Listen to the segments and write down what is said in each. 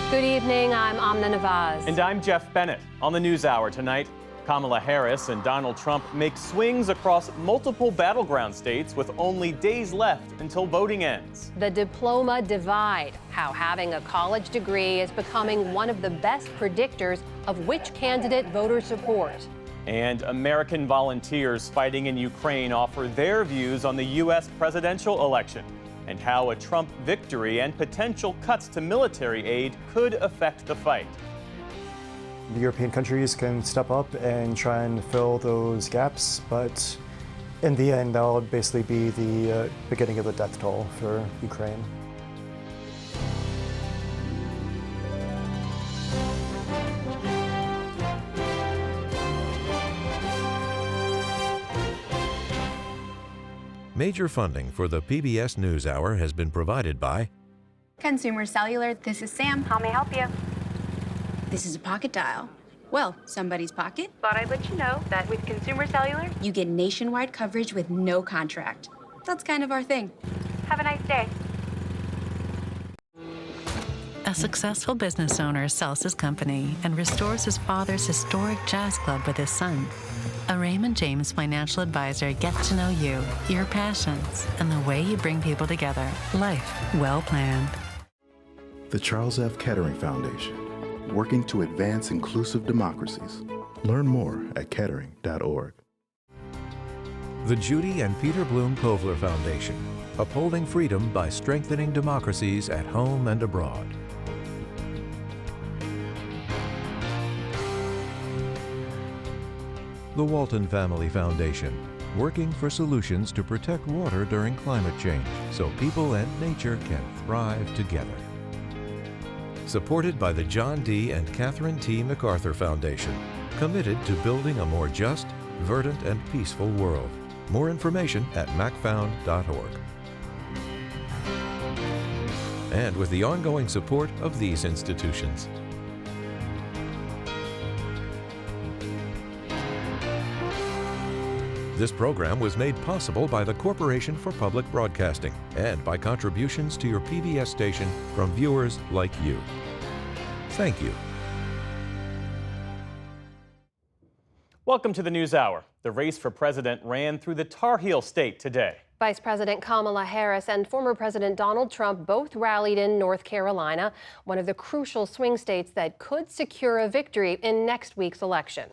Good evening, I'm Amna Nawaz. And I'm Jeff Bennett. On the NewsHour tonight, Kamala Harris and Donald Trump make swings across multiple battleground states with only days left until voting ends. The diploma divide, how having a college degree is becoming one of the best predictors of which candidate voters support. And American volunteers fighting in Ukraine offer their views on the U.S. presidential election and how a Trump victory and potential cuts to military aid could affect the fight. The European countries can step up and try and fill those gaps, but in the end, that'll basically be the beginning of the death toll for Ukraine. Major funding for the PBS NewsHour has been provided by Consumer Cellular. This is Sam. How may I help you? This is a pocket dial. Well, somebody's pocket. Thought I'd let you know that with Consumer Cellular, You get nationwide coverage with no contract. That's kind of our thing. have a nice day. A successful business owner sells his company and restores his father's historic jazz club with his son. A Raymond James financial advisor gets to know you, your passions, and the way you bring people together. Life well planned. The Charles F. Kettering Foundation, working to advance inclusive democracies. Learn more at kettering.org. the Judy and Peter Bloom Kovler Foundation, upholding freedom by strengthening democracies at home and abroad. The Walton Family Foundation, working for solutions to protect water during climate change so people and nature can thrive together. Supported by the John D. and Catherine T. MacArthur Foundation, committed to building a more just, verdant, and peaceful world. More information at macfound.org. And with the ongoing support of these institutions. This program was made possible by the Corporation for Public Broadcasting and by contributions to your PBS station from viewers like you. Thank you. Welcome to the NewsHour. The race for president ran through the Tar Heel State today. Vice President Kamala Harris and former President Donald Trump both rallied in North Carolina, one of the crucial swing states that could secure a victory in next week's election.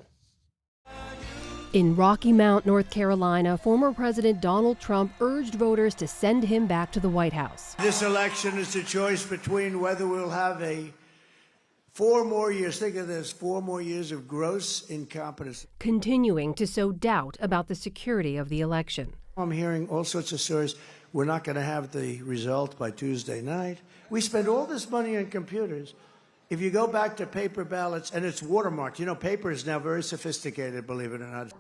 In Rocky Mount, North Carolina, former President Donald Trump urged voters to send him back to the White House. This election is a choice between whether we'll have 4 more years, think of this, 4 more years of gross incompetence. Continuing to sow doubt about the security of the election. I'm hearing all sorts of stories. We're not going to have the result by Tuesday night. We spend all this money on computers. If you go back to paper ballots, and it's watermarked, you know, paper is now very sophisticated, believe it or not.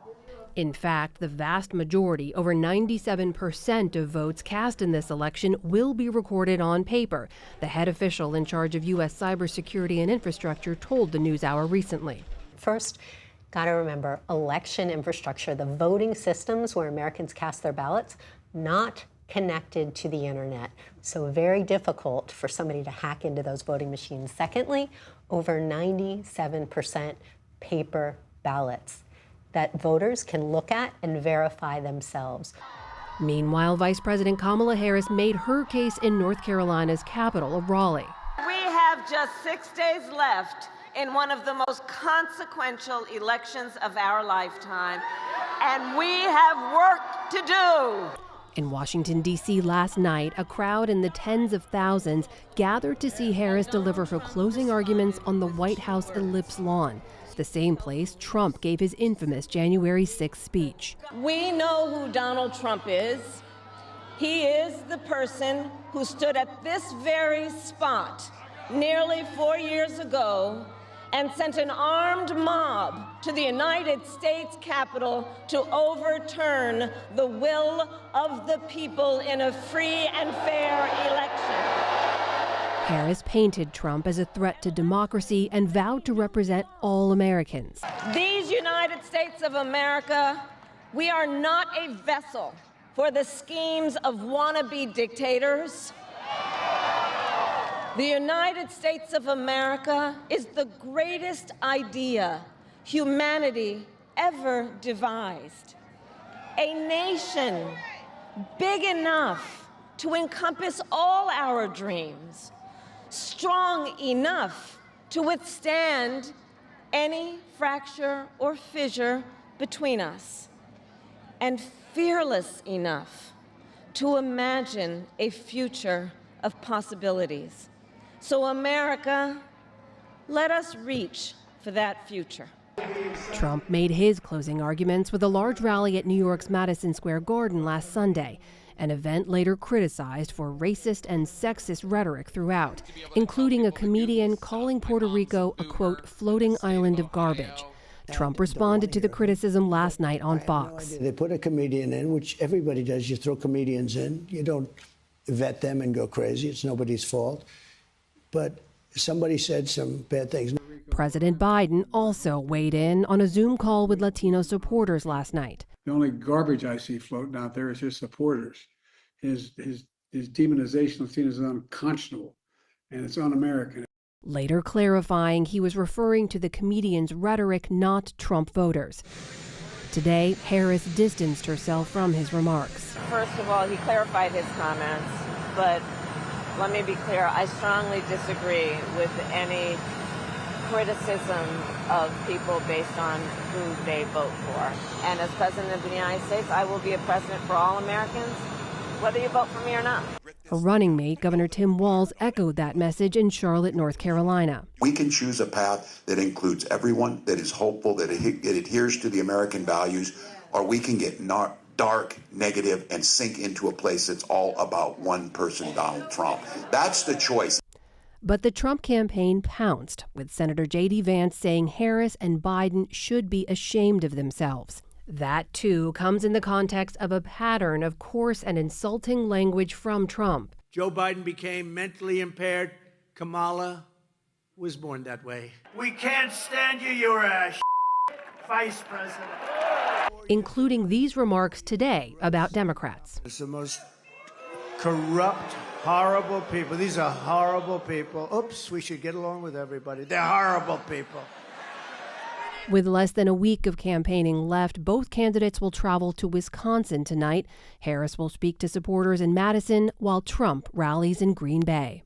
In fact, the vast majority, over 97% of votes cast in this election will be recorded on paper, the head official in charge of U.S. cybersecurity and infrastructure told the NewsHour recently. First, got to remember, election infrastructure, the voting systems where Americans cast their ballots, not connected to the internet. So very difficult for somebody to hack into those voting machines. Secondly, over 97% paper ballots that voters can look at and verify themselves. Meanwhile, Vice President Kamala Harris made her case in North Carolina's capital of Raleigh. We have just 6 days left in one of the most consequential elections of our lifetime, and we have work to do. In Washington, D.C. last night, a crowd in the tens of thousands gathered to see Harris deliver her closing arguments on the White House Ellipse lawn, the same place Trump gave his infamous January 6th speech. We know who Donald Trump is. He is the person who stood at this very spot nearly 4 years ago and sent an armed mob to the United States Capitol to overturn the will of the people in a free and fair election. Harris painted Trump as a threat to democracy and vowed to represent all Americans. These United States of America, we are not a vessel for the schemes of wannabe dictators. The United States of America is the greatest idea humanity ever devised. A nation big enough to encompass all our dreams, strong enough to withstand any fracture or fissure between us, and fearless enough to imagine a future of possibilities. So, America, let us reach for that future. Trump made his closing arguments with a large rally at New York's Madison Square Garden last Sunday, an event later criticized for racist and sexist rhetoric throughout, including a comedian calling Puerto Rico a, quote, floating island of garbage. Trump responded to the criticism last night on Fox. They put a comedian in, which everybody does. You throw comedians in. You don't vet them and go crazy. It's nobody's fault. But somebody said some bad things. President Biden also weighed in on a Zoom call with Latino supporters last night. The only garbage I see floating out there is his supporters. His demonization of Latinos is unconscionable, and it's un-American. Later clarifying he was referring to the comedian's rhetoric, not Trump voters. Today, Harris distanced herself from his remarks. First of all, he clarified his comments, but let me be clear, I strongly disagree with any criticism of people based on who they vote for. And as President of the United States, I will be a president for all Americans, whether you vote for me or not. A running mate, Governor Tim Walz, echoed that message in Charlotte, North Carolina. We can choose a path that includes everyone, that is hopeful, that it adheres to the American values, or we can get dark, negative, and sink into a place that's all about one person, Donald Trump. That's the choice. But the Trump campaign pounced, with Senator J.D. Vance saying Harris and Biden should be ashamed of themselves. That, too, comes in the context of a pattern of coarse and insulting language from Trump. Joe Biden became mentally impaired. Kamala was born that way. We can't stand you. You're a vice president. Including these remarks today about Democrats. It's the most corrupt, horrible people. These are horrible people. Oops, we should get along with everybody. They're horrible people. With less than a week of campaigning left, both candidates will travel to Wisconsin tonight. Harris will speak to supporters in Madison, while Trump rallies in Green Bay.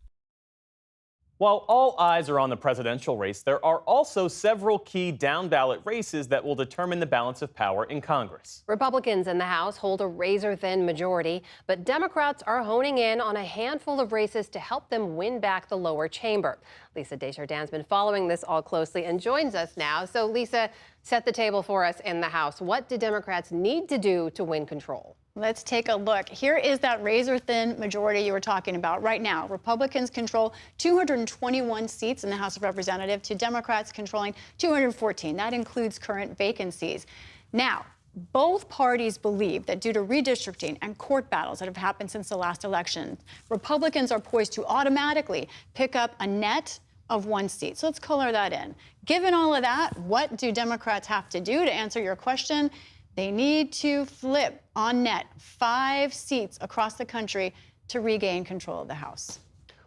While all eyes are on the presidential race, there are also several key down-ballot races that will determine the balance of power in Congress. Republicans in the House hold a razor-thin majority, but Democrats are honing in on a handful of races to help them win back the lower chamber. Lisa Desjardins has been following this all closely and joins us now. So, Lisa, set the table for us in the House. What do Democrats need to do to win control? Let's take a look. Here is that razor-thin majority you were talking about. Right now, Republicans control 221 seats in the House of Representatives to Democrats controlling 214. That includes current vacancies. Now, both parties believe that due to redistricting and court battles that have happened since the last election, Republicans are poised to automatically pick up a net of 1 seat. So let's color that in. Given all of that, what do Democrats have to do to answer your question? They need to flip on net 5 seats across the country to regain control of the House.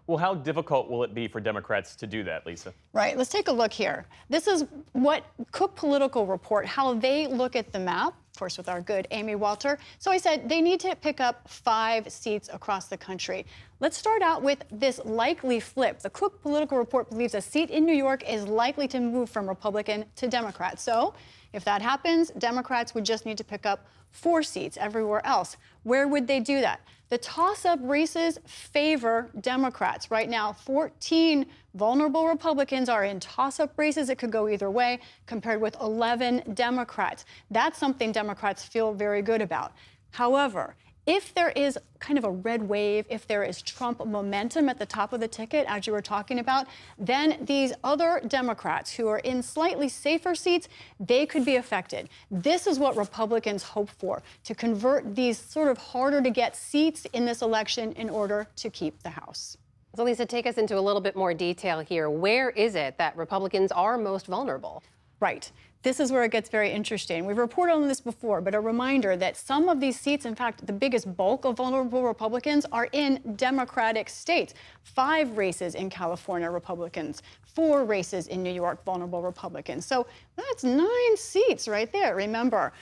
Well, how difficult will it be for Democrats to do that, Lisa? Right. Let's take a look here. This is what Cook Political Report, how they look at the map, of course, with our good Amy Walter. So I said they need to pick up 5 seats across the country. Let's start out with this likely flip. The Cook Political Report believes a seat in New York is likely to move from Republican to Democrat. So if that happens, Democrats would just need to pick up 4 seats everywhere else. Where would they do that? The toss-up races favor Democrats. Right now, 14 vulnerable Republicans are in toss-up races. It could go either way, compared with 11 Democrats. That's something Democrats feel very good about. However, if there is kind of a red wave, if there is Trump momentum at the top of the ticket, as you were talking about, then these other Democrats who are in slightly safer seats, they could be affected. This is what Republicans hope for, to convert these sort of harder to get seats in this election in order to keep the House. So, Lisa, take us into a little bit more detail here. Where is it that Republicans are most vulnerable? Right. This is where it gets very interesting. We've reported on this before, but a reminder that some of these seats, in fact, the biggest bulk of vulnerable Republicans are in Democratic states. 5 races in California, Republicans. 4 races in New York, vulnerable Republicans. So that's 9 seats right there, remember.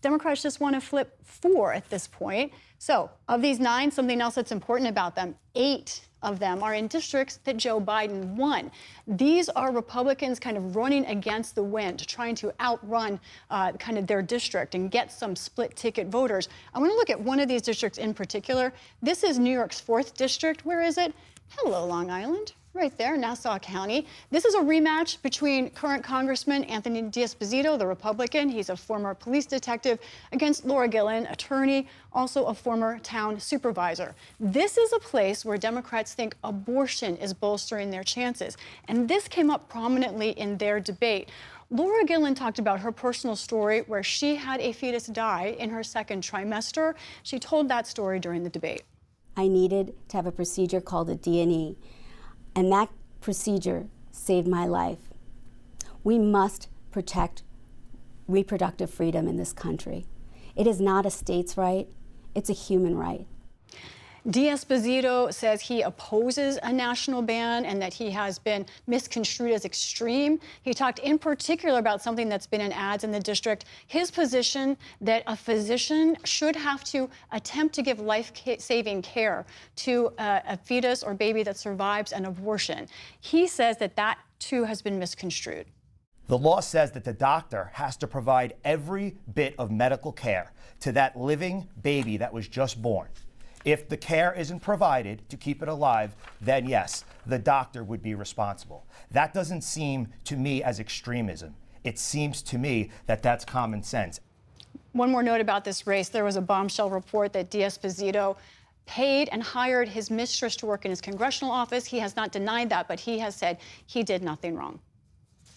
Democrats just want to flip 4 at this point. So of these 9, something else that's important about them, 8 of them are in districts that Joe Biden won. These are Republicans kind of running against the wind, trying to outrun kind of their district and get some split ticket voters. I want to look at one of these districts in particular. This is New York's 4th district. Where is it? Hello, Long Island. Right there, Nassau County. This is a rematch between current Congressman Anthony D'Esposito, the Republican, he's a former police detective, against Laura Gillen, attorney, also a former town supervisor. This is a place where Democrats think abortion is bolstering their chances, and this came up prominently in their debate. Laura Gillen talked about her personal story where she had a fetus die in her 2nd trimester. She told that story during the debate. I needed to have a procedure called a D&E. And that procedure saved my life. We must protect reproductive freedom in this country. It is not a state's right, it's a human right. D'Esposito says he opposes a national ban and that he has been misconstrued as extreme. He talked in particular about something that's been in ads in the district, his position that a physician should have to attempt to give life-saving care to a fetus or baby that survives an abortion. He says that that, too, has been misconstrued. The law says that the doctor has to provide every bit of medical care to that living baby that was just born. If the care isn't provided to keep it alive, then yes, the doctor would be responsible. That doesn't seem to me as extremism. It seems to me that that's common sense. One more note about this race. There was a bombshell report that D'Esposito paid and hired his mistress to work in his congressional office. He has not denied that, but he has said he did nothing wrong.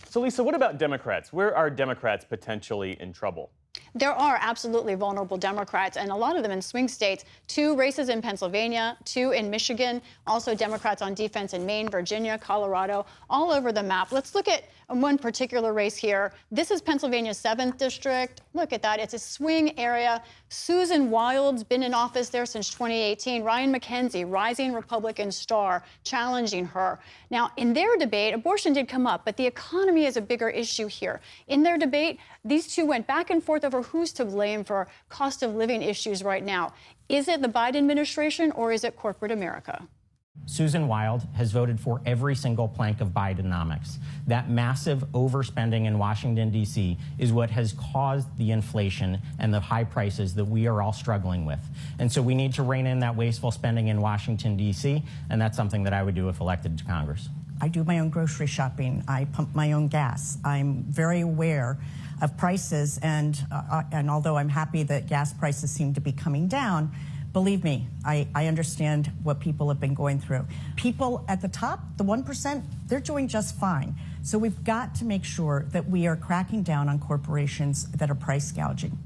So, Lisa, what about Democrats? Where are Democrats potentially in trouble? There are absolutely vulnerable Democrats, and a lot of them in swing states. 2 races in Pennsylvania, 2 in Michigan, also Democrats on defense in Maine, Virginia, Colorado, all over the map. Let's look at one particular race here. This is Pennsylvania's 7th district. Look at that. It's a swing area. Susan Wild's been in office there since 2018. Ryan McKenzie, rising Republican star, challenging her. Now, in their debate, abortion did come up, but the economy is a bigger issue here. In their debate, these 2 went back and forth over who's to blame for cost of living issues right now. Is it the Biden administration or is it corporate America? Susan Wild has voted for every single plank of Bidenomics. That massive overspending in Washington, D.C. is what has caused the inflation and the high prices that we are all struggling with. And so we need to rein in that wasteful spending in Washington, D.C., and that's something that I would do if elected to Congress. I do my own grocery shopping. I pump my own gas. I'm very aware of prices, and although I'm happy that gas prices seem to be coming down, believe me, I understand what people have been going through. People at the top, the 1%, they're doing just fine. So we've got to make sure that we are cracking down on corporations that are price gouging.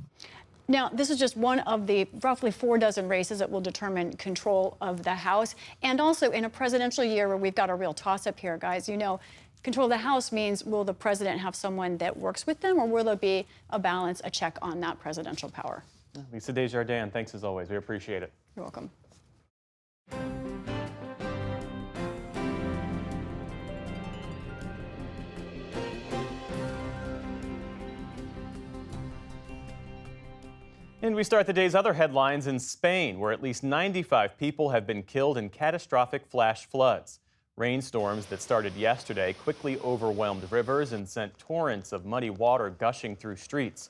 Now, this is just one of the roughly 4 dozen races that will determine control of the House. And also in a presidential year where we've got a real toss-up here, guys, you know, control of the House means will the president have someone that works with them, or will there be a balance, a check on that presidential power? Lisa Desjardins, thanks as always. We appreciate it. You're welcome. And we start the day's other headlines in Spain, where at least 95 people have been killed in catastrophic flash floods. Rainstorms that started yesterday quickly overwhelmed rivers and sent torrents of muddy water gushing through streets.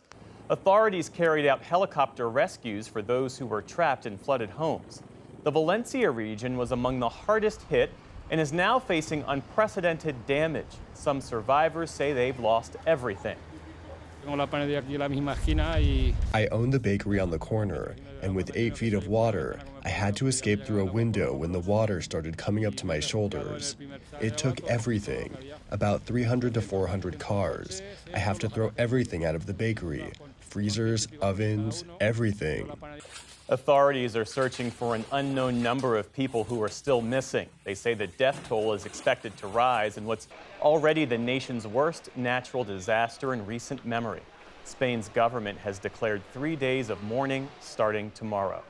Authorities carried out helicopter rescues for those who were trapped in flooded homes. The Valencia region was among the hardest hit and is now facing unprecedented damage. Some survivors say they've lost everything. I own the bakery on the corner, and with 8 feet of water, I had to escape through a window when the water started coming up to my shoulders. It took everything, about 300 to 400 cars. I have to throw everything out of the bakery, freezers, ovens, everything. Authorities are searching for an unknown number of people who are still missing. They say the death toll is expected to rise in what's already the nation's worst natural disaster in recent memory. Spain's government has declared 3 days of mourning starting tomorrow.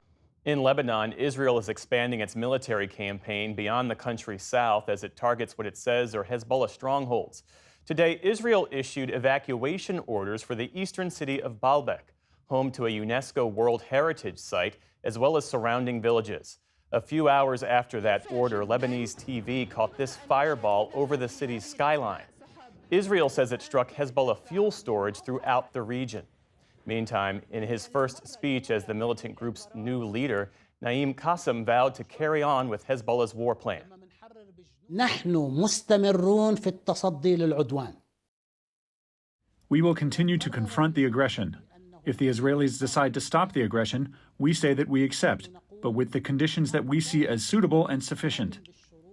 In Lebanon, Israel is expanding its military campaign beyond the country's south as it targets what it says are Hezbollah strongholds. Today, Israel issued evacuation orders for the eastern city of Baalbek, home to a UNESCO World Heritage Site, as well as surrounding villages. A few hours after that order, Lebanese TV caught this fireball over the city's skyline. Israel says it struck Hezbollah fuel storage throughout the region. Meantime, in his first speech as the militant group's new leader, Naim Qassem vowed to carry on with Hezbollah's war plan. We will continue to confront the aggression. If the Israelis decide to stop the aggression, we say that we accept, but with the conditions that we see as suitable and sufficient.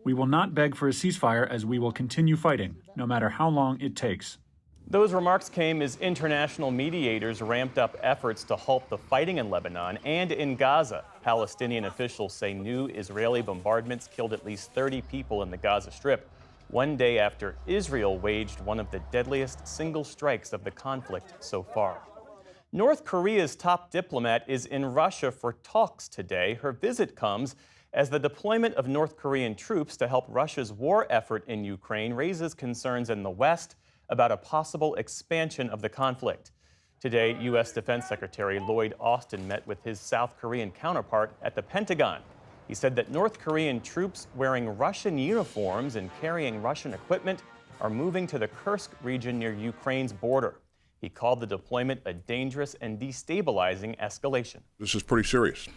We will not beg for a ceasefire as we will continue fighting, no matter how long it takes. Those remarks came as international mediators ramped up efforts to halt the fighting in Lebanon and in Gaza. Palestinian officials say new Israeli bombardments killed at least 30 people in the Gaza Strip, one day after Israel waged one of the deadliest single strikes of the conflict so far. North Korea's top diplomat is in Russia for talks today. Her visit comes as the deployment of North Korean troops to help Russia's war effort in Ukraine raises concerns in the West about a possible expansion of the conflict. Today, U.S. Defense Secretary Lloyd Austin met with his South Korean counterpart at the Pentagon. He said that North Korean troops wearing Russian uniforms and carrying Russian equipment are moving to the Kursk region near Ukraine's border. He called the deployment a dangerous and destabilizing escalation. This is pretty serious.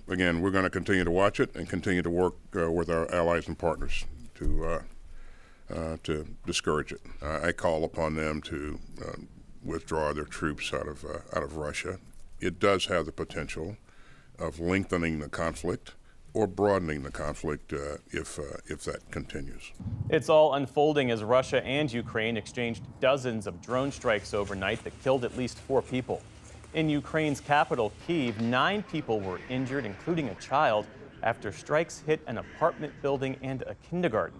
Again, we're going to continue to watch it and continue to work with our allies and partners to discourage it. I call upon them to withdraw their troops out of Russia. It does have the potential of lengthening the conflict or broadening the conflict if that continues. It's all unfolding as Russia and Ukraine exchanged dozens of drone strikes overnight that killed at least 4 people. In Ukraine's capital, Kyiv, 9 people were injured, including a child, after strikes hit an apartment building and a kindergarten.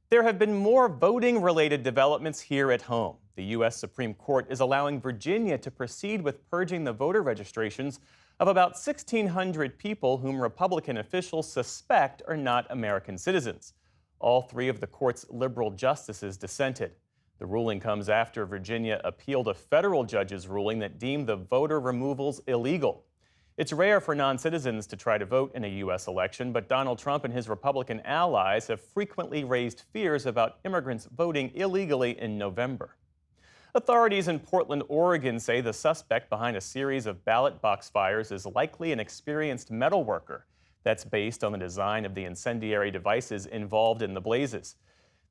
There have been more voting-related developments here at home. The U.S. Supreme Court is allowing Virginia to proceed with purging the voter registrations of about 1,600 people whom Republican officials suspect are not American citizens. All 3 of the court's liberal justices dissented. The ruling comes after Virginia appealed a federal judge's ruling that deemed the voter removals illegal. It's rare for non-citizens to try to vote in a U.S. election, but Donald Trump and his Republican allies have frequently raised fears about immigrants voting illegally in November. Authorities in Portland, Oregon say the suspect behind a series of ballot box fires is likely an experienced metal worker. That's based on the design of the incendiary devices involved in the blazes.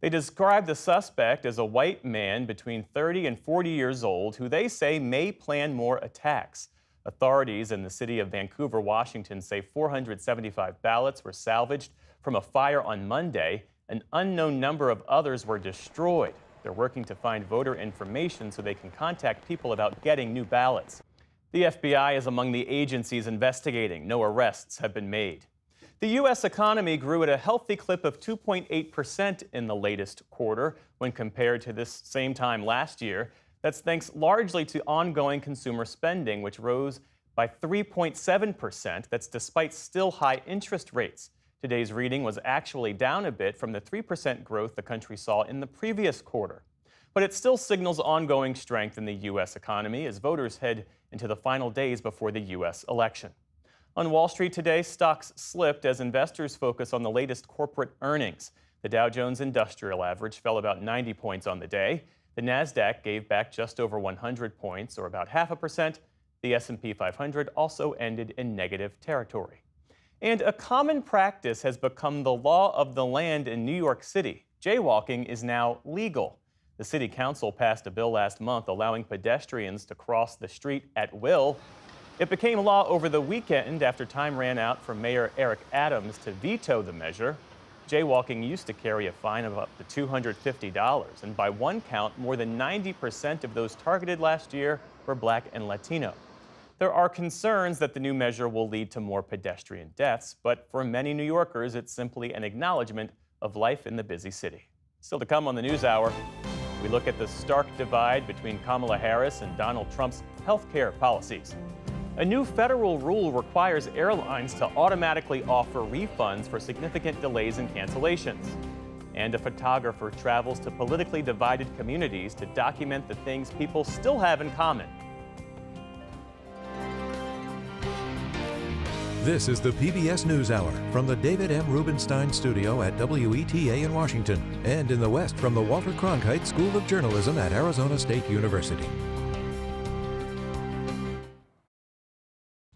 They describe the suspect as a white man between 30 and 40 years old who they say may plan more attacks. Authorities in the city of Vancouver, Washington say 475 ballots were salvaged from a fire on Monday. An unknown number of others were destroyed. They're working to find voter information so they can contact people about getting new ballots. The FBI is among the agencies investigating. No arrests have been made. The U.S. economy grew at a healthy clip of 2.8% in the latest quarter when compared to this same time last year. That's thanks largely to ongoing consumer spending, which rose by 3.7%. That's despite still high interest rates. Today's reading was actually down a bit from the 3% growth the country saw in the previous quarter. But it still signals ongoing strength in the U.S. economy as voters head into the final days before the U.S. election. On Wall Street today, stocks slipped as investors focus on the latest corporate earnings. The Dow Jones Industrial Average fell about 90 points on the day. The Nasdaq gave back just over 100 points, or about 0.5%. The S&P 500 also ended in negative territory. And a common practice has become the law of the land in New York City. Jaywalking is now legal. The city council passed a bill last month allowing pedestrians to cross the street at will. It became law over the weekend after time ran out for Mayor Eric Adams to veto the measure. Jaywalking used to carry a fine of up to $250, and by one count, more than 90% of those targeted last year were Black and Latino. There are concerns that the new measure will lead to more pedestrian deaths, but for many New Yorkers, it's simply an acknowledgement of life in the busy city. Still to come on the NewsHour, we look at the stark divide between Kamala Harris and Donald Trump's health care policies. A new federal rule requires airlines to automatically offer refunds for significant delays and cancellations. And a photographer travels to politically divided communities to document the things people still have in common. This is the PBS NewsHour from the David M. Rubenstein studio at WETA in Washington, and in the West from the Walter Cronkite School of Journalism at Arizona State University.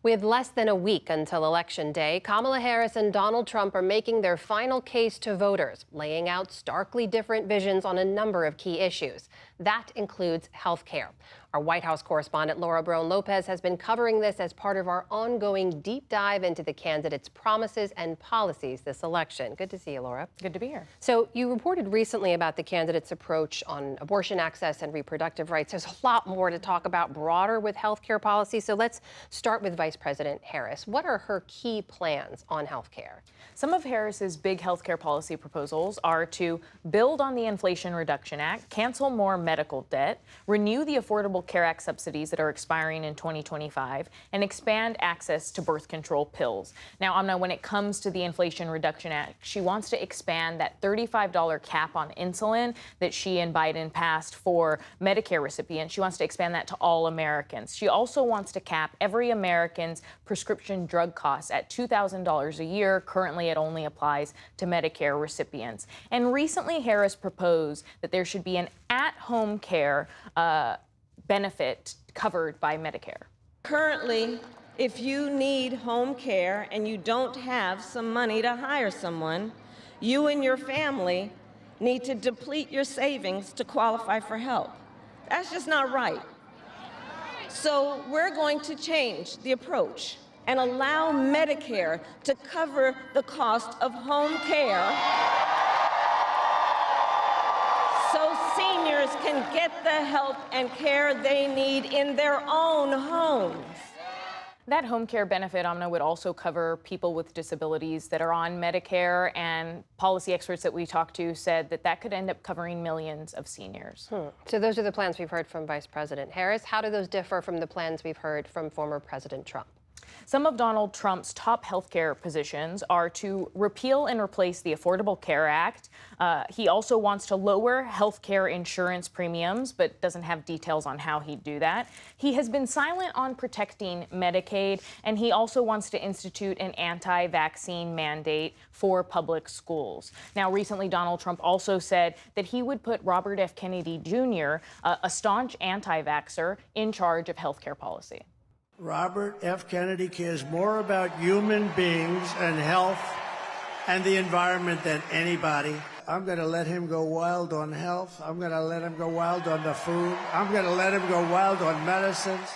With less than a week until Election Day, Kamala Harris and Donald Trump are making their final case to voters, laying out starkly different visions on a number of key issues. That includes health care. Our White House correspondent Laura Brown-Lopez has been covering this as part of our ongoing deep dive into the candidates' promises and policies this election. Good to see you, Laura. Good to be here. So you reported recently about the candidates' approach on abortion access and reproductive rights. There's a lot more to talk about broader with health care policy. So let's start with Vice President Harris. What are her key plans on health care? Some of Harris's big health care policy proposals are to build on the Inflation Reduction Act, cancel more medical debt, renew the Affordable Care Act subsidies that are expiring in 2025, and expand access to birth control pills. Now, Amna, when it comes to the Inflation Reduction Act, she wants to expand that $35 cap on insulin that she and Biden passed for Medicare recipients. She wants to expand that to all Americans. She also wants to cap every American's prescription drug costs at $2,000 a year. Currently, it only applies to Medicare recipients. And recently, Harris proposed that there should be an at-home care benefit covered by Medicare. Currently, if you need home care and you don't have some money to hire someone, you and your family need to deplete your savings to qualify for help. That's just not right. So we're going to change the approach and allow Medicare to cover the cost of home care so seniors can get the help and care they need in their own homes. That home care benefit, Amna, would also cover people with disabilities that are on Medicare, and policy experts that we talked to said that that could end up covering millions of seniors. So those are the plans we've heard from Vice President Harris. How do those differ from the plans we've heard from former President Trump? Some of Donald Trump's top healthcare positions are to repeal and replace the Affordable Care Act. He also wants to lower healthcare insurance premiums, but doesn't have details on how he'd do that. He has been silent on protecting Medicaid, and he also wants to institute an anti-vaccine mandate for public schools. Now, recently, Donald Trump also said that he would put Robert F. Kennedy Jr., a staunch anti-vaxxer, in charge of healthcare policy. Robert F. Kennedy cares more about human beings and health and the environment than anybody. I'm going to let him go wild on health. I'm going to let him go wild on the food. I'm going to let him go wild on medicines.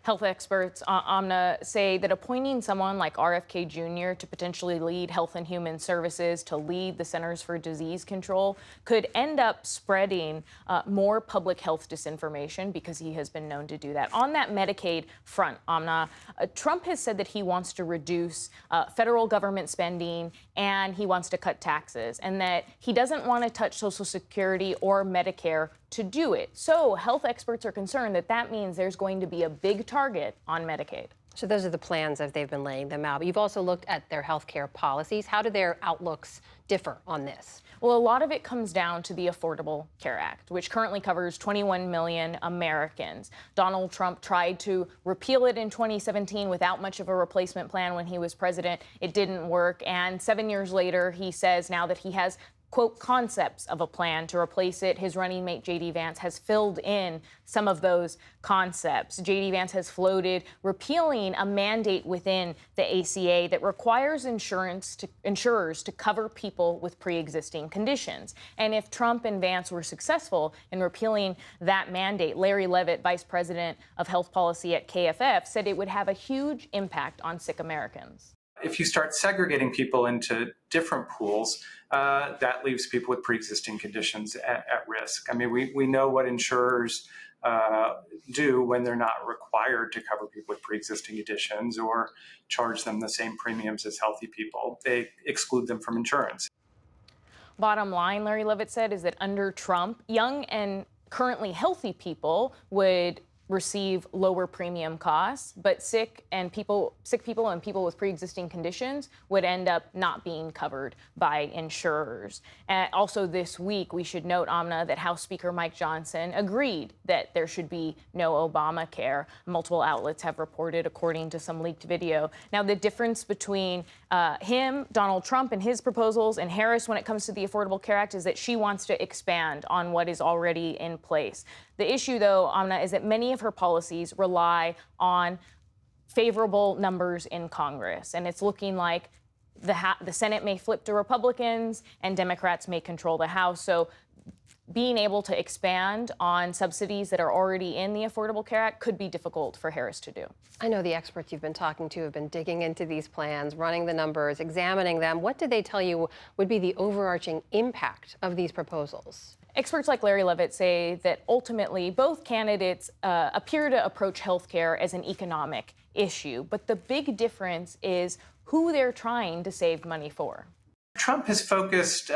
Health experts, Amna, say that appointing someone like RFK Jr. to potentially lead Health and Human Services, to lead the Centers for Disease Control, could end up spreading more public health disinformation, because he has been known to do that. On that Medicaid front, Amna, Trump has said that he wants to reduce federal government spending and he wants to cut taxes, and that he doesn't want to touch Social Security or Medicare to do it. So health experts are concerned that that means there's going to be a big target on Medicaid. So those are the plans as they've been laying them out. But you've also looked at their health care policies. How do their outlooks differ on this? Well, a lot of it comes down to the Affordable Care Act, which currently covers 21 million Americans. Donald Trump tried to repeal it in 2017 without much of a replacement plan when he was president. It didn't work. And 7 years later, he says now that he has, quote, concepts of a plan to replace it. His running mate, J.D. Vance, has filled in some of those concepts. J.D. Vance has floated repealing a mandate within the ACA that requires insurers to cover people with pre-existing conditions. And if Trump and Vance were successful in repealing that mandate, Larry Levitt, Vice President of Health Policy at KFF, said it would have a huge impact on sick Americans. If you start segregating people into different pools, that leaves people with pre-existing conditions at risk. I mean, we know what insurers do when they're not required to cover people with pre-existing conditions or charge them the same premiums as healthy people. They exclude them from insurance. Bottom line, Larry Levitt said, is that under Trump, young and currently healthy people would receive lower premium costs, but sick people and people with pre-existing conditions would end up not being covered by insurers. And also this week, we should note, Amna, that House Speaker Mike Johnson agreed that there should be no Obamacare. Multiple outlets have reported, according to some leaked video. Now, the difference between him, Donald Trump, and his proposals, and Harris when it comes to the Affordable Care Act is that she wants to expand on what is already in place. The issue, though, Amna, is that many of her policies rely on favorable numbers in Congress, and it's looking like the Senate may flip to Republicans and Democrats may control the House. So being able to expand on subsidies that are already in the Affordable Care Act could be difficult for Harris to do. I know the experts you've been talking to have been digging into these plans, running the numbers, examining them. What did they tell you would be the overarching impact of these proposals? Experts like Larry Levitt say that ultimately both candidates appear to approach healthcare as an economic issue, but the big difference is who they're trying to save money for. Trump has focused,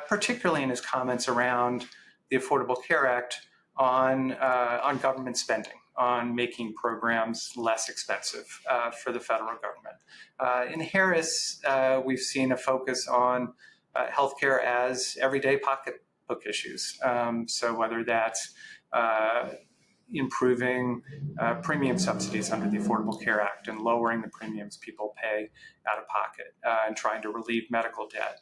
particularly in his comments around the Affordable Care Act, on government spending, on making programs less expensive for the federal government. In Harris, we've seen a focus on healthcare as everyday pocketbook issues. So whether that's improving premium subsidies under the Affordable Care Act and lowering the premiums people pay out of pocket and trying to relieve medical debt.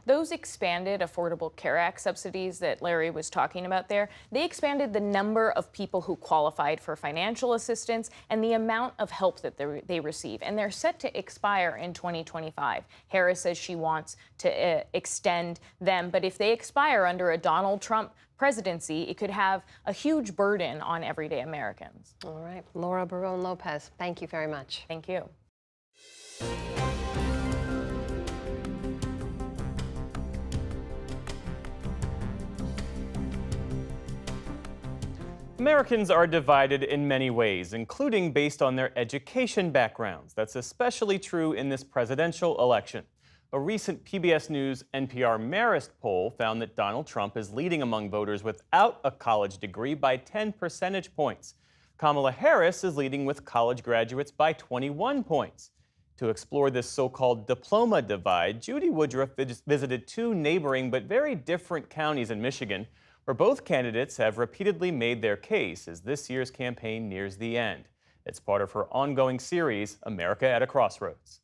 Those expanded Affordable Care Act subsidies that Larry was talking about there, they expanded the number of people who qualified for financial assistance and the amount of help that they receive. And they're set to expire in 2025. Harris says she wants to extend them. But if they expire under a Donald Trump presidency, it could have a huge burden on everyday Americans. All right. Laura Barón-López, thank you very much. Thank you. Americans are divided in many ways, including based on their education backgrounds. That's especially true in this presidential election. A recent PBS News NPR Marist poll found that Donald Trump is leading among voters without a college degree by 10 percentage points. Kamala Harris is leading with college graduates by 21 points. To explore this so-called diploma divide, Judy Woodruff visited two neighboring but very different counties in Michigan, where both candidates have repeatedly made their case as this year's campaign nears the end. It's part of her ongoing series, America at a Crossroads.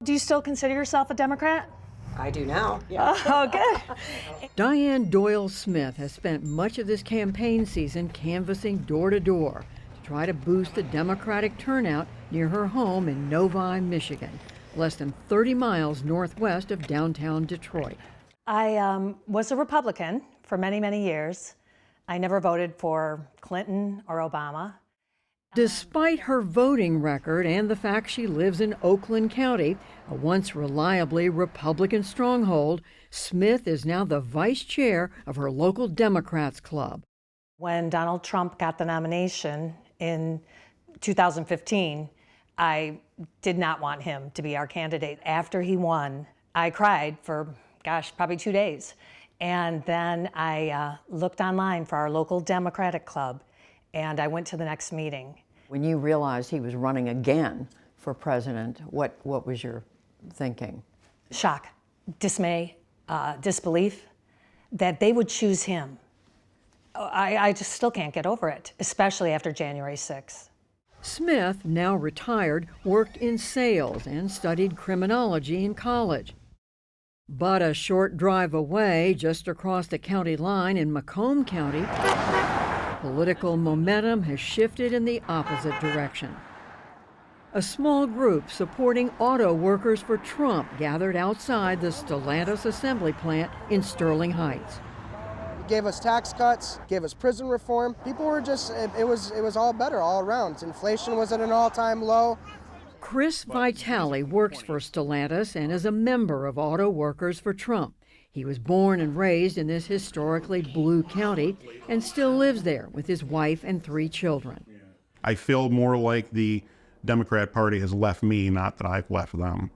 Do you still consider yourself a Democrat? I do now. Yeah. Oh, good. Diane Doyle Smith has spent much of this campaign season canvassing door to door to try to boost the Democratic turnout near her home in Novi, Michigan, less than 30 miles northwest of downtown Detroit. I was a Republican for many, many years. I never voted for Clinton or Obama. Despite her voting record and the fact she lives in Oakland County, a once reliably Republican stronghold, Smith is now the vice chair of her local Democrats club. When Donald Trump got the nomination in 2015, I did not want him to be our candidate. After he won, I cried for probably 2 days. And then I looked online for our local Democratic club, and I went to the next meeting. When you realized he was running again for president, what was your thinking? Shock, dismay, disbelief that they would choose him. I just still can't get over it, especially after January 6th. Smith, now retired, worked in sales and studied criminology in college. But a short drive away, just across the county line in Macomb County, political momentum has shifted in the opposite direction. A small group supporting auto workers for Trump gathered outside the Stellantis assembly plant in Sterling Heights. Gave us tax cuts, gave us prison reform. People were just, it was all better all around. Inflation was at an all-time low. Chris Vitale works for Stellantis and is a member of Auto Workers for Trump. He was born and raised in this historically blue county and still lives there with his wife and 3 children. I feel more like the Democrat Party has left me, not that I've left them.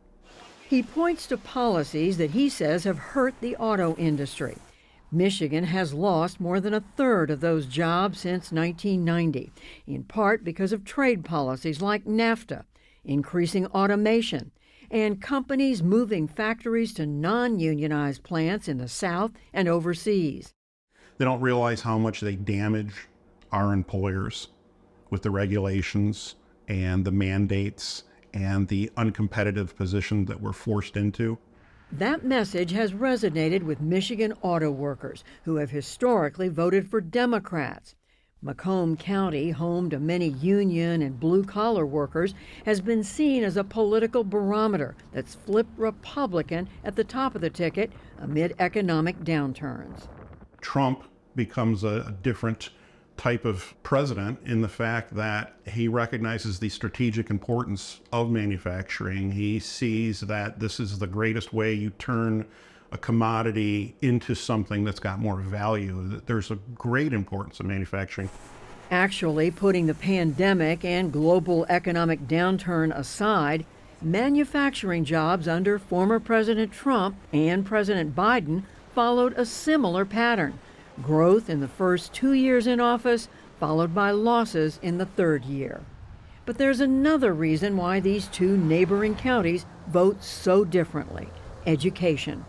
He points to policies that he says have hurt the auto industry. Michigan has lost more than 1/3 of those jobs since 1990, in part because of trade policies like NAFTA, increasing automation, and companies moving factories to non-unionized plants in the South and overseas. They don't realize how much they damage our employers with the regulations and the mandates and the uncompetitive position that we're forced into. That message has resonated with Michigan auto workers who have historically voted for Democrats. Macomb County, home to many union and blue-collar workers, has been seen as a political barometer that's flipped Republican at the top of the ticket amid economic downturns. Trump becomes a different type of president in the fact that he recognizes the strategic importance of manufacturing. He sees that this is the greatest way you turn a commodity into something that's got more value. There's a great importance of manufacturing. Actually, putting the pandemic and global economic downturn aside, manufacturing jobs under former President Trump and President Biden followed a similar pattern. Growth in the first 2 years in office, followed by losses in the 3rd year. But there's another reason why these 2 neighboring counties vote so differently: education.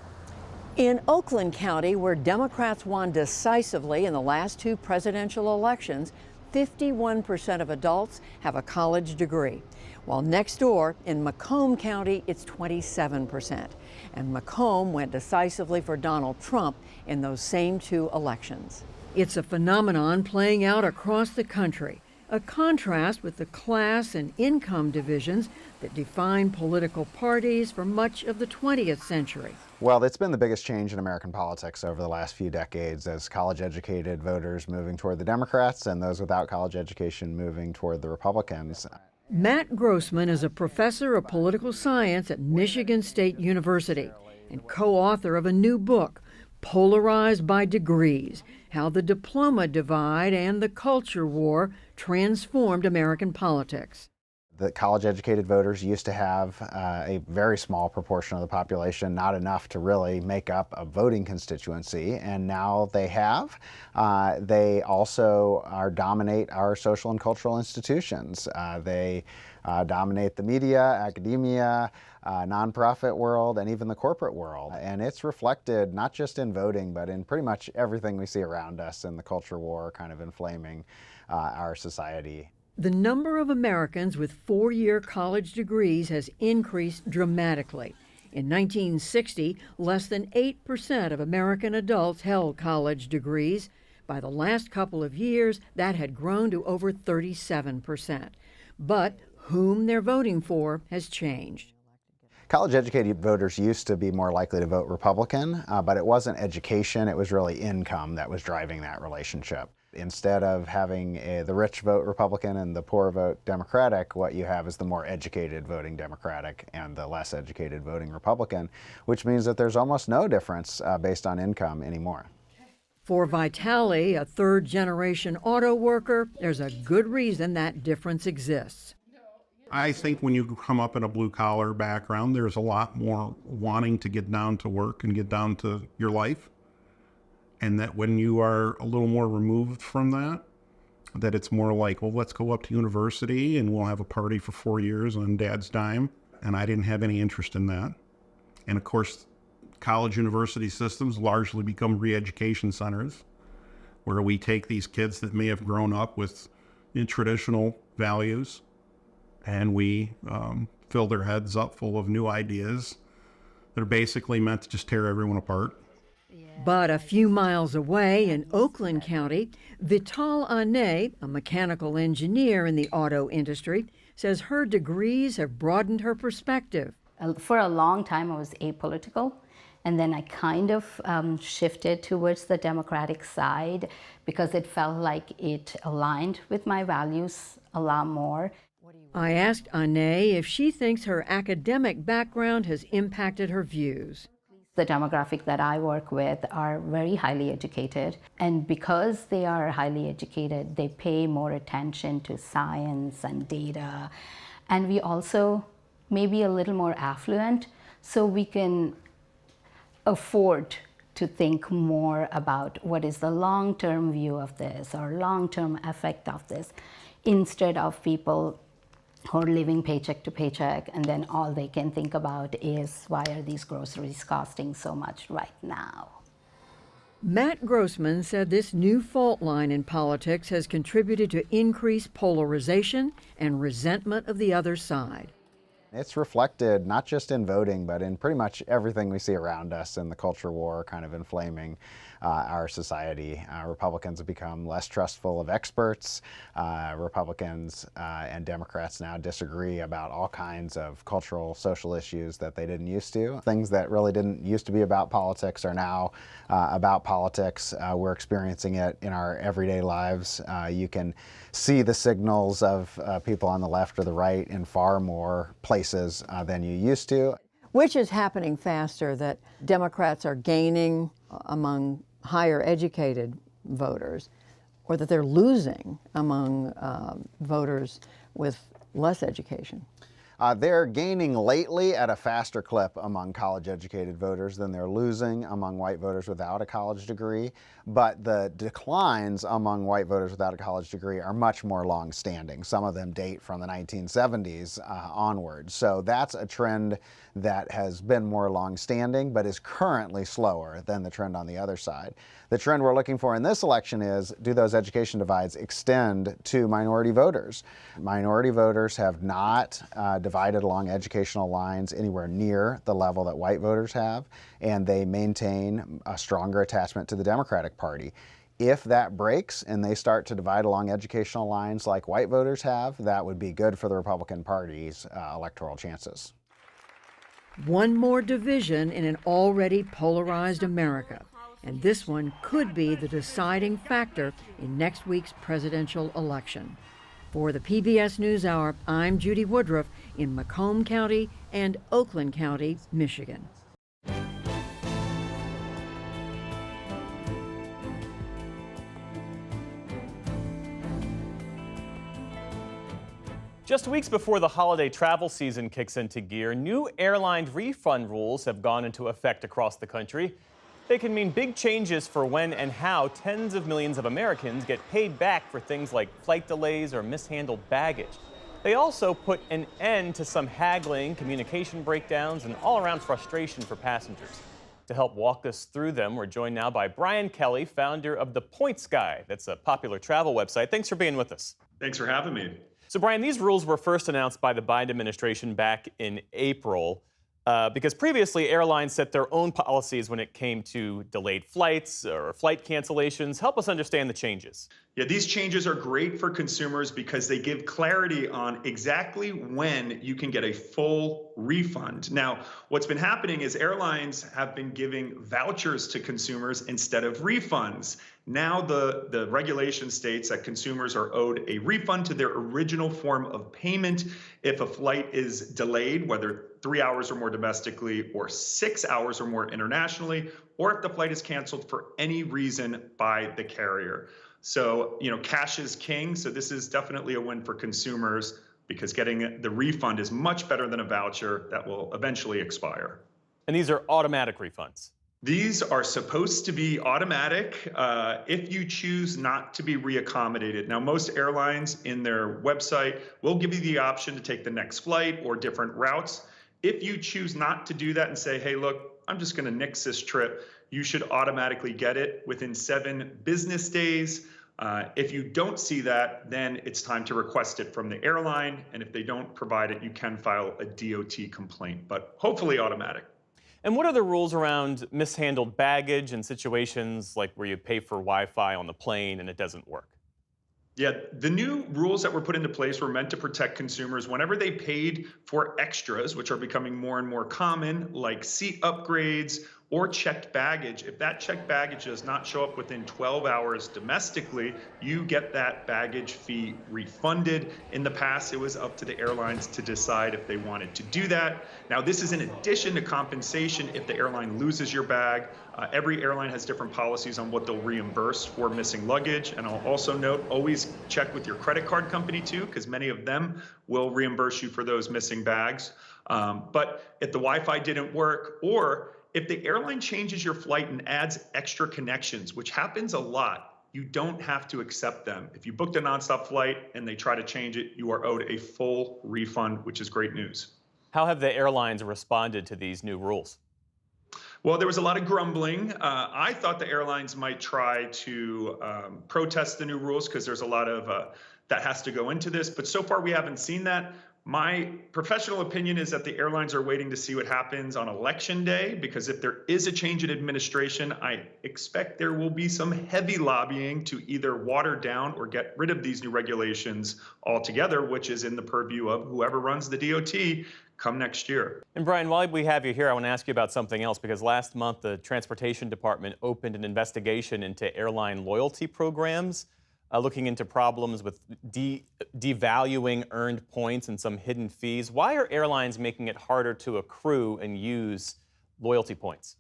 In Oakland County, where Democrats won decisively in the last 2 presidential elections, 51% of adults have a college degree, while next door in Macomb County, it's 27%. And Macomb went decisively for Donald Trump in those same 2 elections. It's a phenomenon playing out across the country, a contrast with the class and income divisions that define political parties for much of the 20th century. Well, it's been the biggest change in American politics over the last few decades, as college-educated voters moving toward the Democrats and those without college education moving toward the Republicans. Matt Grossman is a professor of political science at Michigan State University and co-author of a new book, Polarized by Degrees: How the Diploma Divide and the Culture War Transformed American Politics. The college-educated voters used to have a very small proportion of the population, not enough to really make up a voting constituency, and now they have. They also dominate our social and cultural institutions. They dominate the media, academia, nonprofit world, and even the corporate world. And it's reflected not just in voting, but in pretty much everything we see around us in the culture war kind of inflaming our society. The number of Americans with 4-year college degrees has increased dramatically. In 1960, less than 8% of American adults held college degrees. By the last couple of years, that had grown to over 37%. But whom they're voting for has changed. College-educated voters used to be more likely to vote Republican, but it wasn't education, it was really income that was driving that relationship. Instead of having the rich vote Republican and the poor vote Democratic, what you have is the more educated voting Democratic and the less educated voting Republican, which means that there's almost no difference based on income anymore. For Vitali, a 3rd-generation auto worker, there's a good reason that difference exists. I think when you come up in a blue-collar background, there's a lot more wanting to get down to work and get down to your life. And that when you are a little more removed from that it's more like, well, let's go up to university and we'll have a party for 4 years on Dad's dime. And I didn't have any interest in that. And of course, college university systems largely become re-education centers where we take these kids that may have grown up with traditional values and we fill their heads up full of new ideas that are basically meant to just tear everyone apart. But a few miles away in Oakland County, Vital Ane, a mechanical engineer in the auto industry, says her degrees have broadened her perspective. For a long time, I was apolitical, and then I kind of shifted towards the Democratic side because it felt like it aligned with my values a lot more. I asked Ane if she thinks her academic background has impacted her views. The demographic that I work with are very highly educated, and because they are highly educated, they pay more attention to science and data. And we also may be a little more affluent, so we can afford to think more about what is the long-term view of this or long-term effect of this, instead of people who are living paycheck to paycheck, and then all they can think about is, why are these groceries costing so much right now? Matt Grossman said this new fault line in politics has contributed to increased polarization and resentment of the other side. It's reflected not just in voting, but in pretty much everything we see around us in the culture war kind of inflaming our society. Republicans have become less trustful of experts. Republicans and Democrats now disagree about all kinds of cultural, social issues that they didn't used to. Things that really didn't used to be about politics are now about politics. We're experiencing it in our everyday lives. You can see the signals of people on the left or the right in far more places than you used to. Which is happening faster, that Democrats are gaining among higher educated voters, or that they're losing among voters with less education? They're gaining lately at a faster clip among college-educated voters than they're losing among white voters without a college degree. But the declines among white voters without a college degree are much more long-standing. Some of them date from the 1970s onward. So that's a trend that has been more long-standing, but is currently slower than the trend on the other side. The trend we're looking for in this election is, do those education divides extend to minority voters? Minority voters have not divided along educational lines anywhere near the level that white voters have, and they maintain a stronger attachment to the Democratic Party. If that breaks and they start to divide along educational lines like white voters have, that would be good for the Republican Party's electoral chances. One more division in an already polarized America, and this one could be the deciding factor in next week's presidential election. For the PBS NewsHour, I'm Judy Woodruff in Macomb County and Oakland County, Michigan. Just weeks before the holiday travel season kicks into gear, new airline refund rules have gone into effect across the country. They can mean big changes for when and how tens of millions of Americans get paid back for things like flight delays or mishandled baggage. They also put an end to some haggling, communication breakdowns, and all-around frustration for passengers. To help walk us through them, we're joined now by Brian Kelly, founder of The Points Guy. That's a popular travel website. Thanks for being with us. Thanks for having me. So, Brian, these rules were first announced by the Biden administration back in April because previously airlines set their own policies when it came to delayed flights or flight cancellations. Help us understand the changes. Yeah, these changes are great for consumers because they give clarity on exactly when you can get a full refund. Now, what's been happening is airlines have been giving vouchers to consumers instead of refunds. Now the regulation states that consumers are owed a refund to their original form of payment if a flight is delayed, whether 3 hours or more domestically or 6 hours or more internationally, or if the flight is canceled for any reason by the carrier. So, cash is king. So this is definitely a win for consumers because getting the refund is much better than a voucher that will eventually expire. And these are automatic refunds. These are supposed to be automatic if you choose not to be reaccommodated. Now, most airlines in their website will give you the option to take the next flight or different routes. If you choose not to do that and say, hey, look, I'm just going to nix this trip, you should automatically get it within 7 business days. If you don't see that, then it's time to request it from the airline. And if they don't provide it, you can file a DOT complaint, but hopefully automatic. And what are the rules around mishandled baggage and situations like where you pay for Wi-Fi on the plane and it doesn't work? Yeah, the new rules that were put into place were meant to protect consumers whenever they paid for extras, which are becoming more and more common, like seat upgrades or checked baggage. If that checked baggage does not show up within 12 hours domestically, you get that baggage fee refunded. In the past, it was up to the airlines to decide if they wanted to do that. Now, this is in addition to compensation if the airline loses your bag. Every airline has different policies on what they'll reimburse for missing luggage. And I'll also note, always check with your credit card company too, because many of them will reimburse you for those missing bags. But if the Wi-Fi didn't work, or if the airline changes your flight and adds extra connections, which happens a lot, you don't have to accept them. If you booked a nonstop flight and they try to change it, you are owed a full refund, which is great news. How have the airlines responded to these new rules? Well, there was a lot of grumbling. I thought the airlines might try to protest the new rules because there's a lot of that has to go into this. But so far, we haven't seen that. My professional opinion is that the airlines are waiting to see what happens on Election Day, because if there is a change in administration, I expect there will be some heavy lobbying to either water down or get rid of these new regulations altogether, which is in the purview of whoever runs the DOT come next year. And Brian, while we have you here, I want to ask you about something else, because last month the Transportation Department opened an investigation into airline loyalty programs, looking into problems with devaluing earned points and some hidden fees. Why are airlines making it harder to accrue and use loyalty points?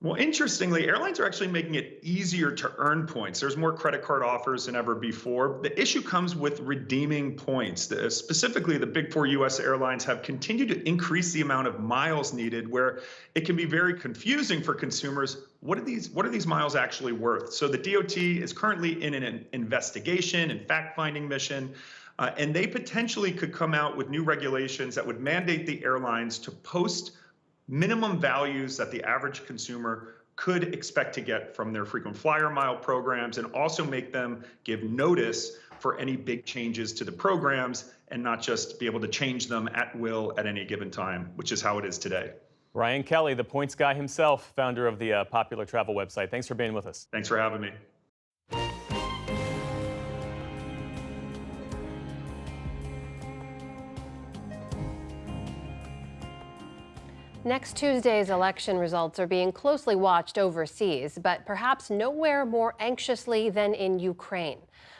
Well, interestingly, airlines are actually making it easier to earn points. There's more credit card offers than ever before. The issue comes with redeeming points. Specifically, the big four U.S. airlines have continued to increase the amount of miles needed, where it can be very confusing for consumers. What are these miles actually worth? So the DOT is currently in an investigation and fact-finding mission, and they potentially could come out with new regulations that would mandate the airlines to post minimum values that the average consumer could expect to get from their frequent flyer mile programs, and also make them give notice for any big changes to the programs and not just be able to change them at will at any given time, which is how it is today. Ryan Kelly, the points guy himself, founder of the popular travel website. Thanks for being with us. Thanks for having me. Next Tuesday's election results are being closely watched overseas, but perhaps nowhere more anxiously than in Ukraine.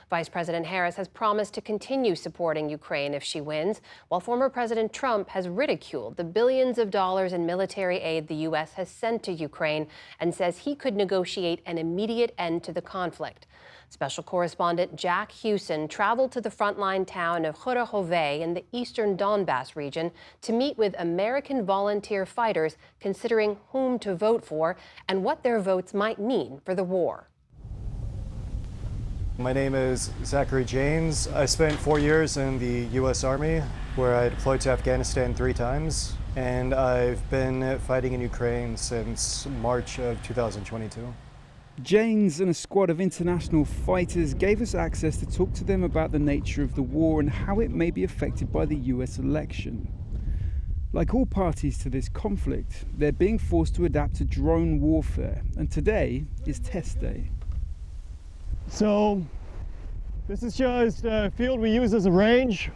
Vice President Harris has promised to continue supporting Ukraine if she wins, while former President Trump has ridiculed the billions of dollars in military aid the U.S. has sent to Ukraine and says he could negotiate an immediate end to the conflict. Special correspondent Jack Hewson traveled to the frontline town of Kharkiv in the eastern Donbass region to meet with American volunteer fighters considering whom to vote for and what their votes might mean for the war. My name is Zachary James. I spent 4 years in the U.S. Army, where I deployed to Afghanistan 3 times, and I've been fighting in Ukraine since March of 2022. James and a squad of international fighters gave us access to talk to them about the nature of the war and how it may be affected by the US election. Like all parties to this conflict, they're being forced to adapt to drone warfare, and today is test day. So, this is just a field we use as a range.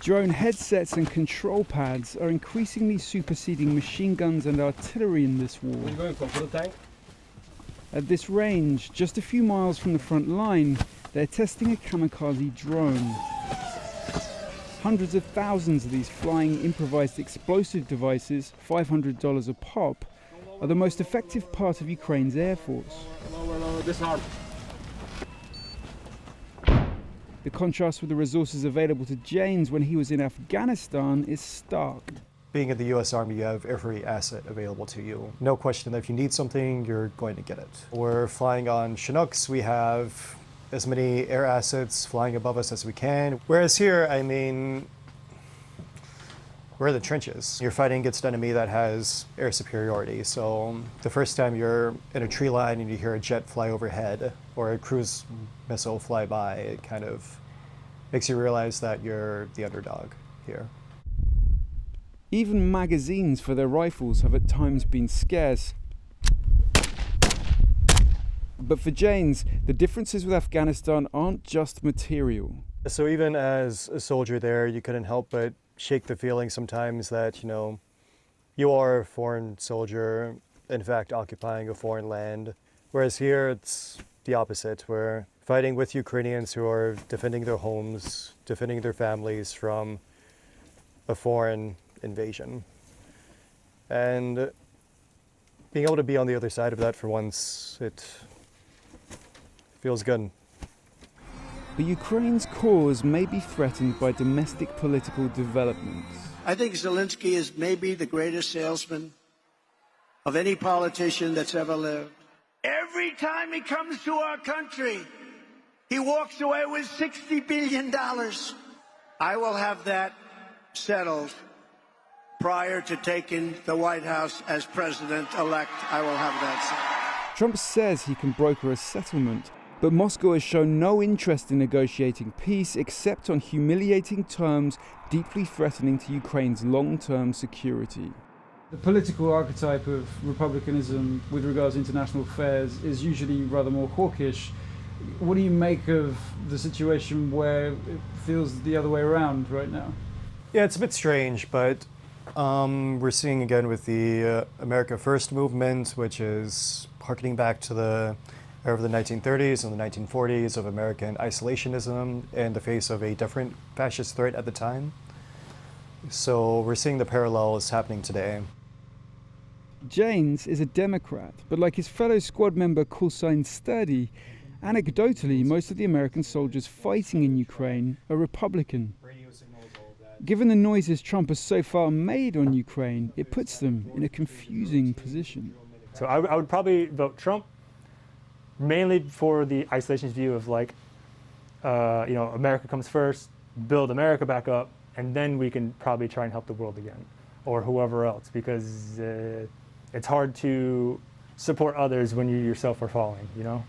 Drone headsets and control pads are increasingly superseding machine guns and artillery in this war. We're going for full tank. At this range, just a few miles from the front line, they're testing a kamikaze drone. Hundreds of thousands of these flying improvised explosive devices, $500 a pop, are the most effective part of Ukraine's air force. Lower, disarm. The contrast with the resources available to James when he was in Afghanistan is stark. Being in the U.S. Army, you have every asset available to you. No question that if you need something, you're going to get it. We're flying on Chinooks. We have as many air assets flying above us as we can. Whereas here, I mean, we're in the trenches. You're fighting against an enemy that has air superiority. So the first time you're in a tree line and you hear a jet fly overhead or a cruise missile fly by, it kind of makes you realize that you're the underdog here. Even magazines for their rifles have at times been scarce. But for James, the differences with Afghanistan aren't just material. So even as a soldier there, you couldn't help but shake the feeling sometimes that, you know, you are a foreign soldier in fact, occupying a foreign land. Whereas here, it's the opposite. We're fighting with Ukrainians who are defending their homes, defending their families from a foreign invasion. And being able to be on the other side of that for once, it feels good. But Ukraine's cause may be threatened by domestic political developments. I think Zelensky is maybe the greatest salesman of any politician that's ever lived. Every time he comes to our country, he walks away with $60 billion. I will have that settled prior to taking the White House as president-elect. I will have that settled. Trump says he can broker a settlement, but Moscow has shown no interest in negotiating peace except on humiliating terms deeply threatening to Ukraine's long-term security. The political archetype of republicanism with regards to international affairs is usually rather more hawkish. What do you make of the situation where it feels the other way around right now? Yeah, it's a bit strange, but we're seeing again with the America First movement, which is harkening back to the era of the 1930s and the 1940s of American isolationism in the face of a different fascist threat at the time. So we're seeing the parallels happening today. Janes is a Democrat, but like his fellow squad member callsign Sturdy, anecdotally, most of the American soldiers fighting in Ukraine are Republican. Given the noises Trump has so far made on Ukraine, it puts them in a confusing position. So I would probably vote Trump, mainly for the isolationist view of like, America comes first, build America back up, and then we can probably try and help the world again, or whoever else, because it's hard to support others when you yourself are falling, you know?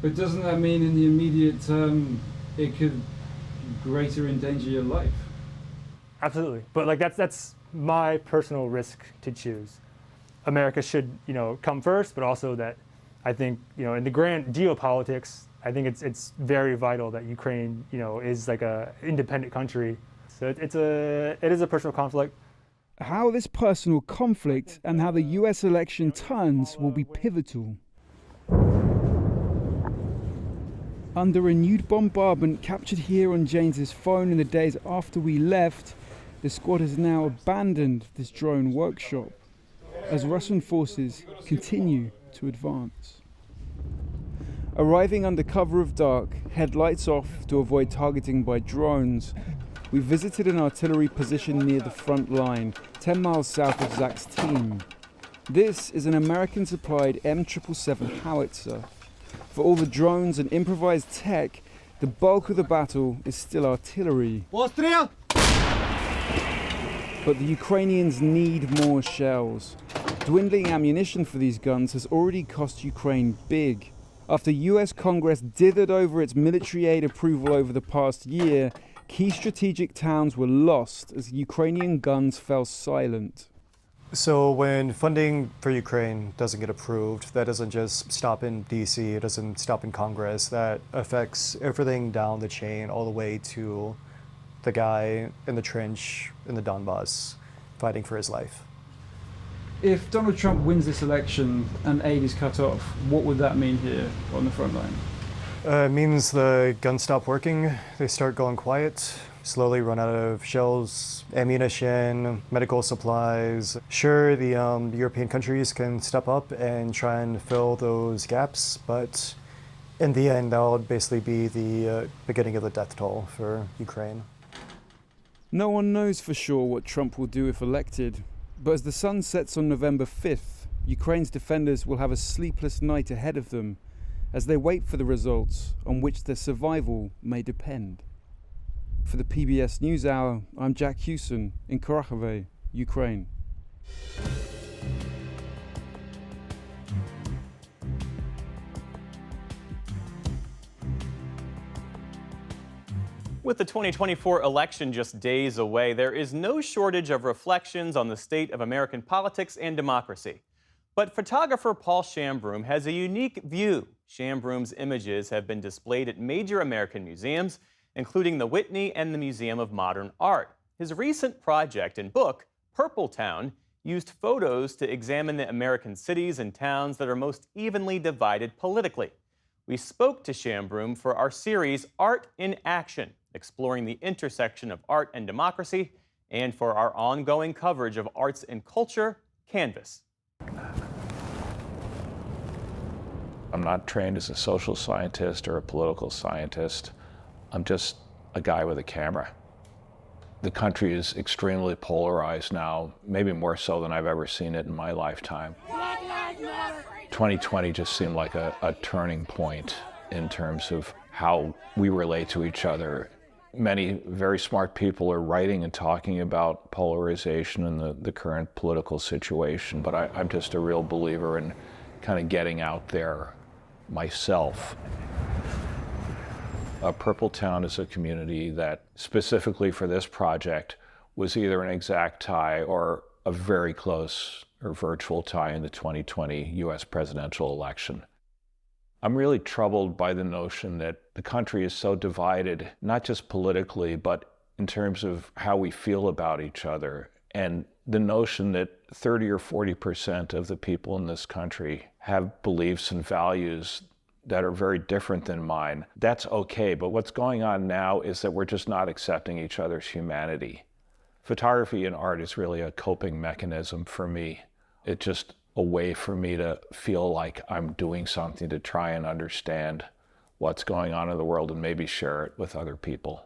But doesn't that mean in the immediate term it could greater endanger your life? Absolutely, but like that's my personal risk to choose. America should, come first, but also that I think, in the grand geopolitics, I think it's very vital that Ukraine, is like a independent country. So it is a personal conflict. How this personal conflict and how the US election turns will be pivotal. Under renewed bombardment captured here on Janes's phone in the days after we left, the squad has now abandoned this drone workshop as Russian forces continue to advance. Arriving under cover of dark, headlights off to avoid targeting by drones, we visited an artillery position near the front line, 10 miles south of Zach's team. This is an American-supplied M777 howitzer. For all the drones and improvised tech, the bulk of the battle is still artillery. But the Ukrainians need more shells. Dwindling ammunition for these guns has already cost Ukraine big. After US Congress dithered over its military aid approval over the past year, key strategic towns were lost as Ukrainian guns fell silent. So when funding for Ukraine doesn't get approved, that doesn't just stop in DC, it doesn't stop in Congress, that affects everything down the chain all the way to the guy in the trench in the Donbass fighting for his life. If Donald Trump wins this election and aid is cut off, what would that mean here on the front line? It means the guns stop working, they start going quiet, slowly run out of shells, ammunition, medical supplies. Sure, the European countries can step up and try and fill those gaps, but in the end, that will basically be the beginning of the death toll for Ukraine. No one knows for sure what Trump will do if elected, but as the sun sets on November 5th, Ukraine's defenders will have a sleepless night ahead of them as they wait for the results on which their survival may depend. For the PBS NewsHour, I'm Jack Hewson in Kharkiv, Ukraine. With the 2024 election just days away, there is no shortage of reflections on the state of American politics and democracy. But photographer Paul Shambroom has a unique view. Shambroom's images have been displayed at major American museums, including the Whitney and the Museum of Modern Art. His recent project and book, Purple Town, used photos to examine the American cities and towns that are most evenly divided politically. We spoke to Shambroom for our series Art in Action, exploring the intersection of art and democracy, and for our ongoing coverage of arts and culture, Canvas. I'm not trained as a social scientist or a political scientist. I'm just a guy with a camera. The country is extremely polarized now, maybe more so than I've ever seen it in my lifetime. 2020 just seemed like a turning point in terms of how we relate to each other. Many very smart people are writing and talking about polarization and the current political situation, but I'm just a real believer in kind of getting out there myself. Purple Town is a community that specifically for this project was either an exact tie or a very close or virtual tie in the 2020 US presidential election. I'm really troubled by the notion that the country is so divided, not just politically, but in terms of how we feel about each other. And the notion that 30 or 40% of the people in this country have beliefs and values that are very different than mine. That's okay, but what's going on now is that we're just not accepting each other's humanity. Photography and art is really a coping mechanism for me. It's just a way for me to feel like I'm doing something to try and understand what's going on in the world and maybe share it with other people.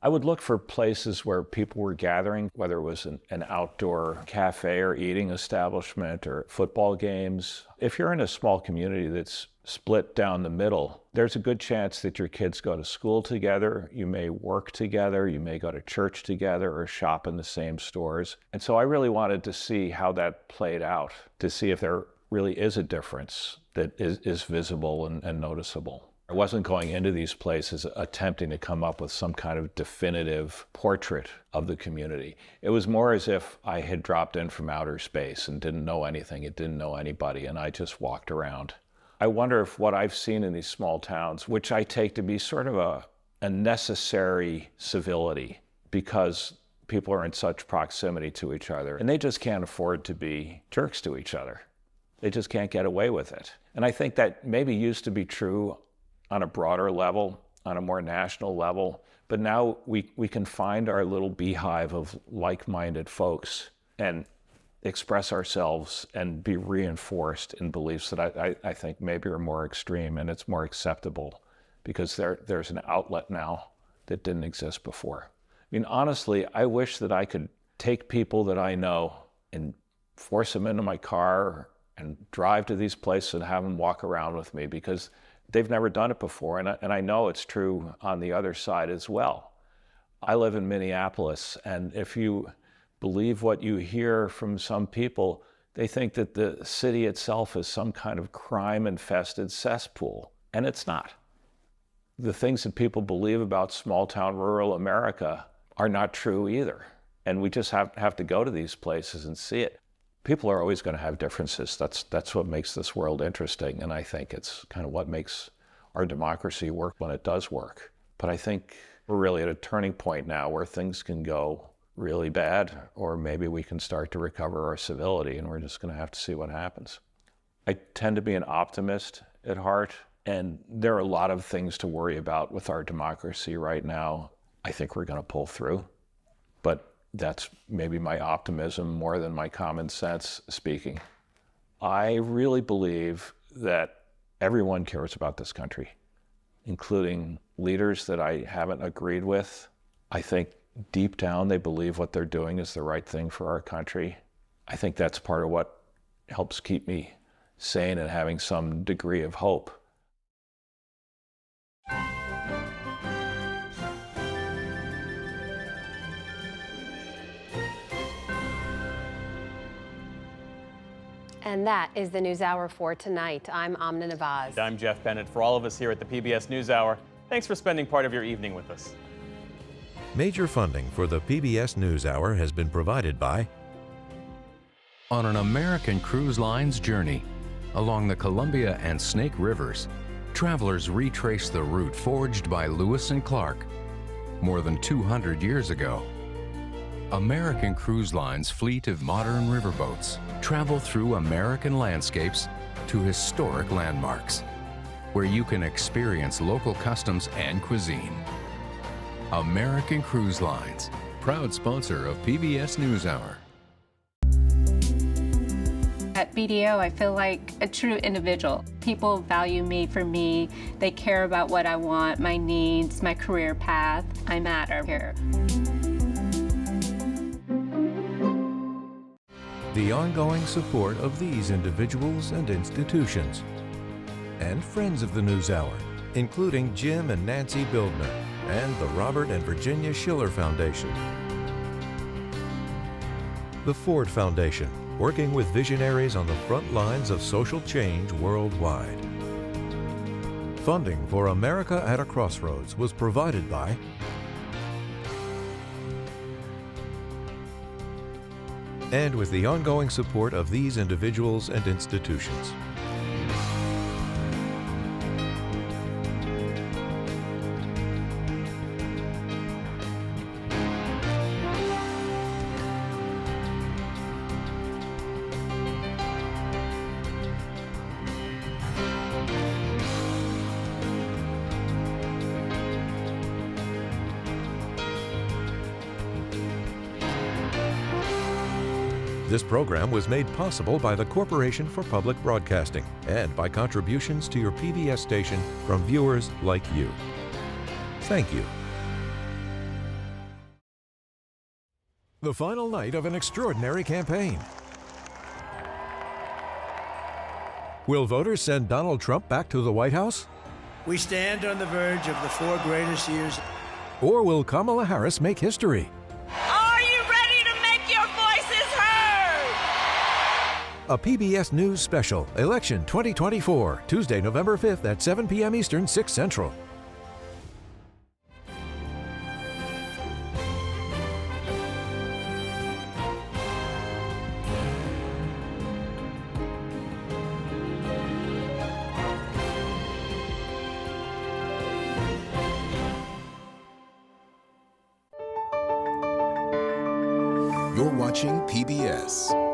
I would look for places where people were gathering, whether it was an outdoor cafe or eating establishment or football games. If you're in a small community that's split down the middle, there's a good chance that your kids go to school together, you may work together, you may go to church together or shop in the same stores. And so I really wanted to see how that played out, to see if there really is a difference that is visible and noticeable. I wasn't going into these places attempting to come up with some kind of definitive portrait of the community. It was more as if I had dropped in from outer space and didn't know anything, it didn't know anybody, and I just walked around. I wonder if what I've seen in these small towns, which I take to be sort of a necessary civility because people are in such proximity to each other, and they just can't afford to be jerks to each other. They just can't get away with it. And I think that maybe used to be true on a broader level, on a more national level, but now we can find our little beehive of like-minded folks and express ourselves and be reinforced in beliefs that I think maybe are more extreme, and it's more acceptable because there's an outlet now that didn't exist before. I mean, honestly, I wish that I could take people that I know and force them into my car and drive to these places and have them walk around with me because they've never done it before, and I know it's true on the other side as well. I live in Minneapolis, and if you believe what you hear from some people, they think that the city itself is some kind of crime-infested cesspool, and it's not. The things that people believe about small-town rural America are not true either, and we just have to go to these places and see it. People are always going to have differences. That's what makes this world interesting, and I think it's kind of what makes our democracy work when it does work. But I think we're really at a turning point now where things can go really bad, or maybe we can start to recover our civility, and we're just going to have to see what happens. I tend to be an optimist at heart, and there are a lot of things to worry about with our democracy right now. I think we're going to pull through, but that's maybe my optimism more than my common sense speaking. I really believe that everyone cares about this country, including leaders that I haven't agreed with. I think deep down they believe what they're doing is the right thing for our country. I think that's part of what helps keep me sane and having some degree of hope. And that is the NewsHour for tonight. I'm Amna Nawaz. And I'm Jeff Bennett. For all of us here at the PBS NewsHour, thanks for spending part of your evening with us. Major funding for the PBS NewsHour has been provided by... On an American Cruise Line's journey along the Columbia and Snake Rivers, travelers retrace the route forged by Lewis and Clark more than 200 years ago. American Cruise Line's fleet of modern riverboats travel through American landscapes to historic landmarks, where you can experience local customs and cuisine. American Cruise Lines, proud sponsor of PBS NewsHour. At BDO, I feel like a true individual. People value me for me. They care about what I want, my needs, my career path. I matter here. The ongoing support of these individuals and institutions, and friends of the NewsHour, including Jim and Nancy Bildner, and the Robert and Virginia Schiller Foundation. The Ford Foundation, working with visionaries on the front lines of social change worldwide. Funding for America at a Crossroads was provided by and with the ongoing support of these individuals and institutions. This program was made possible by the Corporation for Public Broadcasting and by contributions to your PBS station from viewers like you. Thank you. The final night of an extraordinary campaign. Will voters send Donald Trump back to the White House? We stand on the verge of the 4 greatest years. Or will Kamala Harris make history? A PBS News Special, Election 2024, Tuesday, November 5th at 7 p.m. Eastern, 6 Central. You're watching PBS.